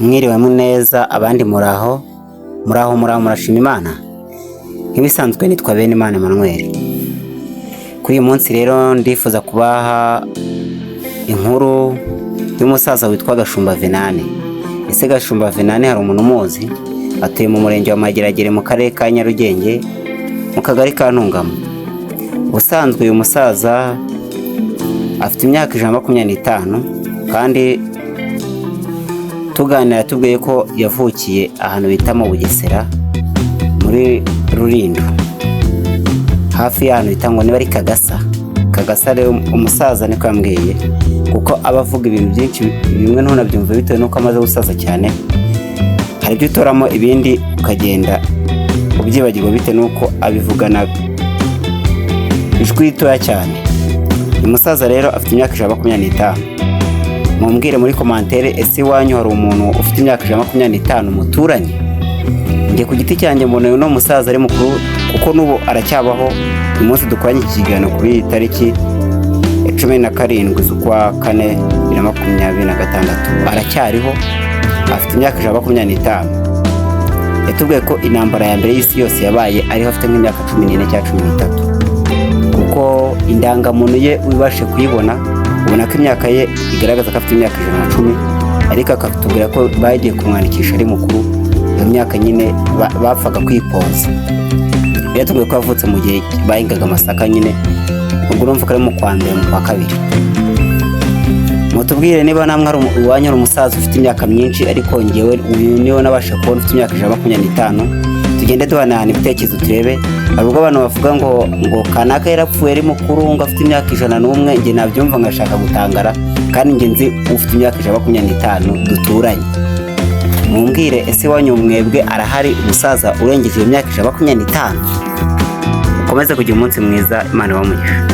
Mwiriwe neza abandi muraho murashima Imana. Nk'ibisanzwe nitwa Benimana Emmanuel. Kuri uyu munsi rero ndifuza kubaha inkuru y'umusaza witwa Gashumba Venane. Ese Gashumba Venane hari umuntu umuzi? Atuye mu murenge wa Mageragere mu karere ka Nyarugenge mu kagari ka Ntungamo. Ubusanzwe uyu musaza afite imyaka 125 kandi tuganira tubwiye ko yavukiye ahantu bita mu Bugesera muri Rulindo, hafi y'ahantu bita ngo niba ari Kagasa. Rero umusaza niko yambwiye, kuko abavuga ibintu byinshi bimwe ntunabyumve bitewe nuko amaze gusaza cyane. Hari ibyo utoramo ibindi ukagenda ubyibagirwa bitewe nuko abivugana ijwi ritoya cyane. Uyu musaza rero afite imyaka 125. Mumbwire muri commentaire ese wanyu hari umuntu ufite imyaka 125 muturanye? Ngiye ku giti cyanjye mbona uno musaza ari mukuru, kuko nubo aracyabaho. Uyu munsi dukoranye ikiganiro kuri tariki 17 z'ukwa 4 2026. Aracyariho, afite imyaka 125. Yatubwiye ko intambara ya mbere y'isi yose yabaye ariho afite nk'imyaka 14 cyangwa 13, kuko indangamuntu ye wibashe kuyibona ubona ko imyaka ye igaragaza ko afite imyaka 110, ariko akatubwira ko bagiye kumwandikisha ari mukuru. Iyo myaka nyine bapfaga kwipoza. Yatubwiye ko yavutse mu gihe bahingaga amasaka nyine, ubwo urumva ko ari mu kwa mbere mu kwa kabiri. Mutubwire niba namwe ari uwanyu ari umusaza ufite imyaka myinshi, ariko ngewe uyu niwe nabasha kubona ufite imyaka 125. Tugende duhanahana ibitekerezo turebe. Hari ubwo abantu bavuga ngo kanaka yarapfuye ari mukuru ngo afite imyaka 101, nge nabyumva ngashaka gutangara, kandi nge nzi ufite imyaka 125 duturanye. Mumbwire ese wanyu mwebwe arahari umusaza urengeje iyo myaka 125? Ukomeze kugira umunsi mwiza, Imana ibamugisha.